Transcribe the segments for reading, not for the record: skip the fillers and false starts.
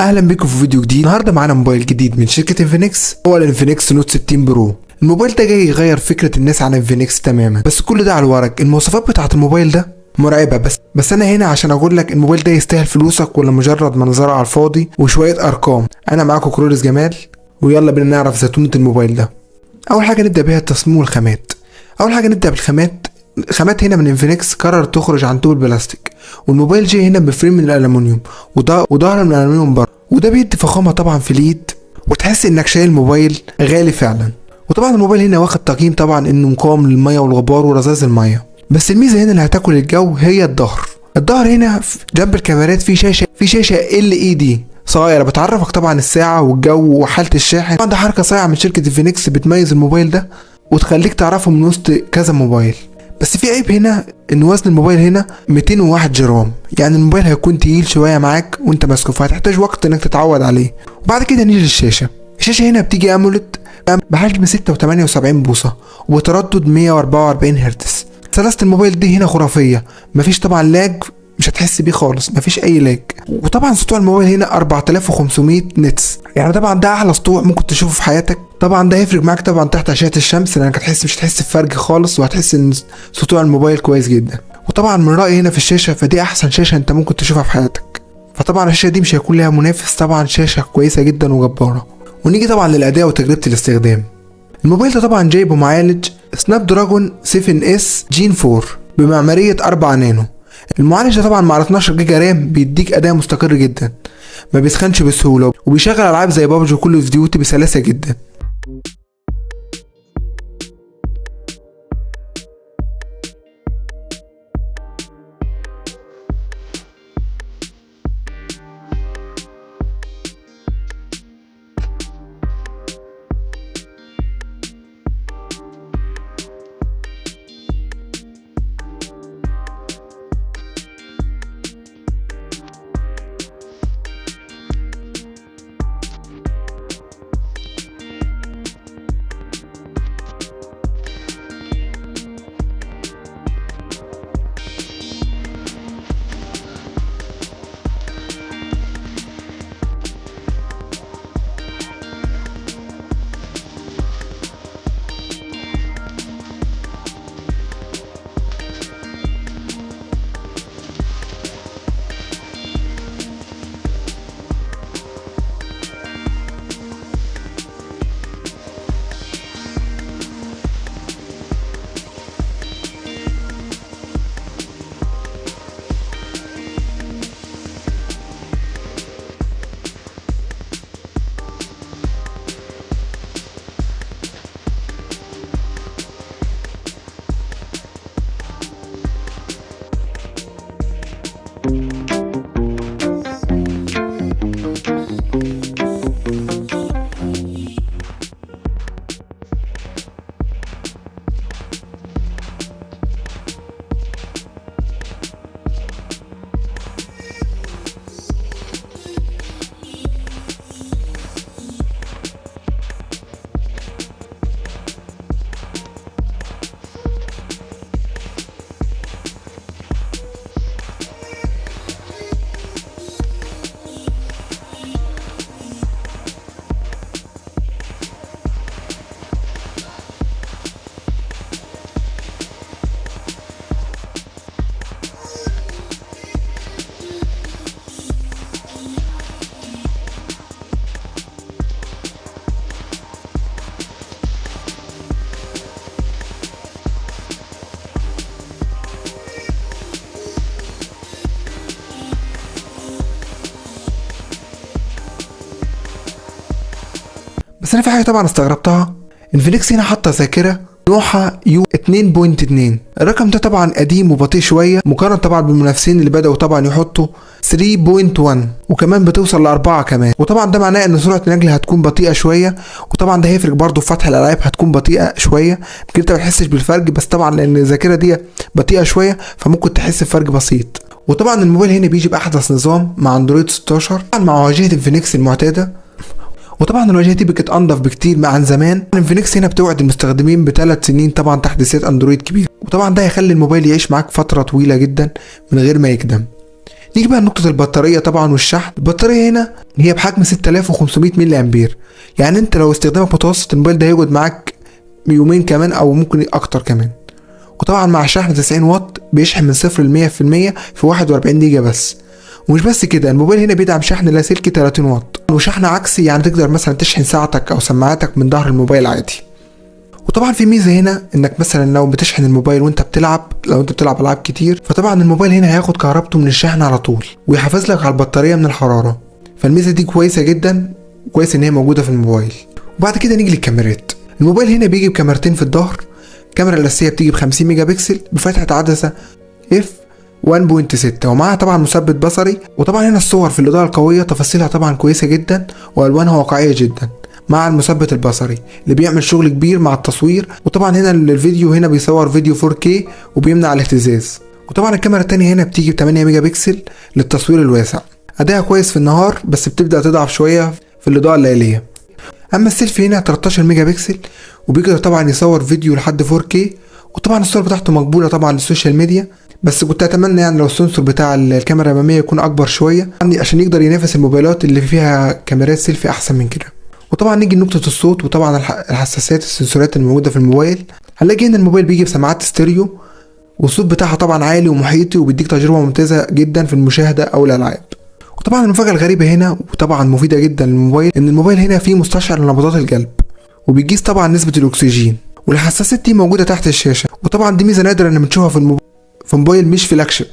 اهلا بكم في فيديو جديد. النهارده معانا موبايل جديد من شركه انفينكس، هو الانفينكس نوت 16 برو. الموبايل ده جاي يغير فكره الناس عن انفينكس تماما، بس كل ده على الورق. المواصفات بتاعه الموبايل ده مرعبه، بس انا هنا عشان اقول لك الموبايل ده يستاهل فلوسك ولا مجرد منظره على الفاضي وشويه ارقام. انا معاكم كرولس جمال، ويلا بينا نعرف زتونه الموبايل ده. اول حاجه نبدا بيها التصميم والخامات. اول حاجه نبدا بالخامات. الخامات هنا من انفينكس قررت تخرج عن طوب البلاستيك، والموبايل جاي هنا بفريم من الالومنيوم وظهر من الالومنيوم برضه، وده بيدي فخامه طبعا في اليد وتحس انك شايل موبايل غالي فعلا. وطبعا الموبايل هنا واخد تقييم طبعا انه مقاوم للميه والغبار ورذاذ الميه. بس الميزه هنا اللي هتاكل الجو هي الظهر هنا جنب الكاميرات في شاشه LED صغيره بتعرفك طبعا الساعه والجو وحاله الشاحن. طبعا ده حركه صايعه من شركه انفينكس بتميز الموبايل ده وتخليك تعرفه من وسط كذا موبايل. بس في عيب هنا ان وزن الموبايل هنا 201 جرام، يعني الموبايل هيكون تقيل شويه معاك وانت ماسكه، فهتحتاج وقت انك تتعود عليه. وبعد كده نيجي للشاشه. الشاشه هنا بتيجي اموليد بحجم 6.78 بوصه وبتردد 144 هرتز. سلاسه الموبايل دي هنا خرافيه، مفيش طبعا لاج، مش هتحس بيه خالص، مفيش اي لاج. وطبعا سطوع الموبايل هنا 4500 نتس، يعني طبعا ده اعلى سطوع ممكن تشوفه في حياتك. طبعا ده هيفرق معاك طبعا تحت اشعه الشمس، لانك مش هتحس بفرق خالص، وهتحس ان سطوع الموبايل كويس جدا. وطبعا من رايي هنا في الشاشه، فدي احسن شاشه انت ممكن تشوفها في حياتك. فطبعا الشاشه دي مش هيكون لها منافس، طبعا شاشه كويسه جدا وجباره. ونيجي طبعا للاداء وتجربه الاستخدام. الموبايل ده طبعا جايبه معالج سناب دراجون 7S جين 4 بمعماريه 4 نانو. المعالج ده طبعا مع 12 جيجا رام بيديك اداء مستقر جدا، ما بيسخنش بسهوله، وبيشغل العاب زي بابجي وكل اوف ديوتي بسلاسه جدا. بس انا في حاجه طبعا استغربتها. انفينكس هنا حاطه ذاكره نوعها يو 2.2. الرقم ده طبعا قديم وبطيء شويه مقارنه طبعا بالمنافسين اللي بداوا طبعا يحطوا 3.1 وكمان بتوصل ل4 كمان. وطبعا ده معناه ان سرعه النقل هتكون بطيئه شويه، وطبعا ده هيفرق برضه في فتح الالعاب، هتكون بطيئه شويه. يمكن انت ما تحسش بالفرق، بس طبعا لان الذاكره دي بطيئه شويه فممكن تحس بفرق بسيط. وطبعا الموبايل هنا بيجي باحدث نظام مع اندرويد 16 طبعا مع واجهه انفينكس المعتاده، وطبعا الواجهه دي بقت انضف بكتير عن زمان. انفينكس هنا بتوعد المستخدمين ب3 سنين طبعا تحديثات اندرويد كبير، وطبعا ده هيخلي الموبايل يعيش معاك فتره طويله جدا من غير ما يقدم. نيجي بقى لنقطة البطارية طبعا والشحن. البطارية هنا هي بحجم 6500 ملي امبير، يعني انت لو استخدامك متوسط الموبايل ده هيقعد معاك يومين كمان او ممكن اكتر كمان. وطبعا مع شحن 90 واط بيشحن من 0 ل 100% في 41 دقيقة بس. ومش بس كده، الموبايل هنا بيدعم شحن لاسلكي 30 واط وشحن عكسي، يعني تقدر مثلا تشحن ساعتك او سماعاتك من ظهر الموبايل عادي. وطبعا في ميزه هنا انك مثلا لو بتشحن الموبايل وانت بتلعب، لو انت بتلعب العاب كتير، فطبعا الموبايل هنا هياخد كهربته من الشحن على طول ويحافظ لك على البطاريه من الحراره. فالميزه دي كويسه جدا، كويس ان هي موجوده في الموبايل. وبعد كده نيجي للكاميرات. الموبايل هنا بيجي بكاميرتين في الظهر. الكاميرا الاساسيه بتيجي ب 50 ميجا بكسل بفتحه عدسه اف 1.6 ومعاها طبعا مثبت بصري. وطبعا هنا الصور في الاضاءه القويه تفاصيلها طبعا كويسه جدا والوانها واقعيه جدا مع المثبت البصري اللي بيعمل شغل كبير مع التصوير. وطبعا هنا الفيديو هنا بيصور فيديو 4K وبيمنع الاهتزاز. وطبعا الكاميرا التانية هنا بتيجي ب 8 ميجا بكسل للتصوير الواسع. ادائها كويس في النهار بس بتبدا تضعف شويه في الاضاءه الليليه. اما السيلفي هنا 13 ميجا بكسل وبيقدر طبعا يصور فيديو لحد 4K. وطبعا الصور بتاعته مقبوله طبعا للسوشيال ميديا، بس كنت اتمنى يعني لو السنسور بتاع الكاميرا الاماميه يكون اكبر شويه عشان يقدر ينافس الموبايلات اللي فيها كاميرات سيلفي احسن من كده. وطبعا نيجي لنقطه الصوت وطبعا الحساسات السنسورات الموجوده في الموبايل. هنلاقي ان الموبايل بيجي بسماعات ستيريو والصوت بتاعها طبعا عالي ومحيطي وبيديك تجربه ممتازه جدا في المشاهده او الالعاب. وطبعا المفاجاه الغريبه هنا وطبعا مفيده جدا للموبايل ان الموبايل هنا فيه مستشعر لنبضات القلب وبيقيس طبعا نسبه الاكسجين، والحساسات دي موجوده تحت الشاشه. وطبعا دي ميزه نادره ان بنشوفها في موبايل مش فلاج شيب.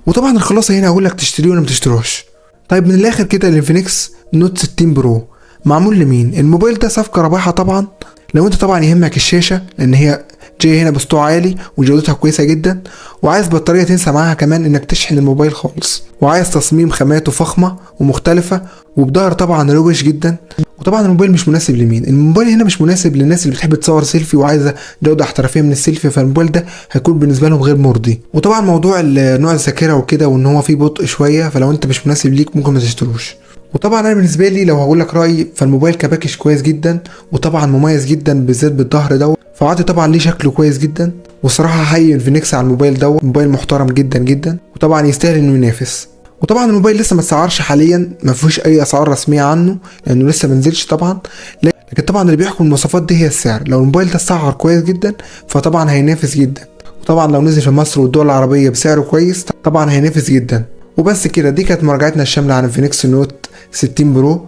وطبعا الخلاصه هنا اقول لك تشتريه ولا ما تشتروش. طيب من الاخر كده الانفينكس نوت 60 برو معمول لمين؟ الموبايل ده صفقه رباحه طبعا لو انت طبعا يهمك الشاشه لان هي جايه هنا بسطوع عالي وجودتها كويسه جدا، وعايز بطاريه تنسى معاها كمان انك تشحن الموبايل خالص، وعايز تصميم خاماته فخمه ومختلفه وبظهر طبعا روش جدا. وطبعا الموبايل مش مناسب لمين؟ الموبايل هنا مش مناسب للناس اللي بتحب تصور سيلفي وعايزه جوده احترافيه من السيلفي، فالموبايل ده هيكون بالنسبه لهم غير مرضي. وطبعا موضوع نوع الذاكره وكده وان هو فيه بطء شويه، فلو انت مش مناسب ليك ممكن ما تشتروش. وطبعا انا بالنسبه لي لو هقول لك رايي فالموبايل كباكج كويس جدا وطبعا مميز جدا بالذات بالظهر دوت، فعادي طبعا ليه شكله كويس جدا. وصراحه حي انفينكس على الموبايل دوت، موبايل محترم جدا جدا وطبعا يستاهل انه ينافس. وطبعا الموبايل لسه ما اتسعرش حاليا، ما فيهوش اي اسعار رسميه عنه لانه لسه ما نزلش طبعا، لكن طبعا اللي بيحكم المواصفات دي هي السعر. لو الموبايل ده اتسعر كويس جدا فطبعا هينافس جدا، وطبعا لو نزل في مصر والدول العربيه بسعره كويس طبعا هينافس جدا. وبس كده، دي كانت مراجعتنا الشامله عن انفينكس نوت 60 برو.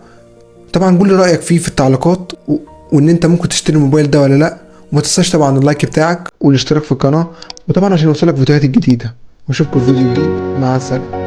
طبعا قول لي رايك فيه في التعليقات وان انت ممكن تشتري الموبايل ده ولا لا. وما تنساش طبعا اللايك بتاعك والاشتراك في القناه، وطبعا عشان يوصلك فيديوهات الجديده. واشوفكم في فيديو جديد، مع السلامه.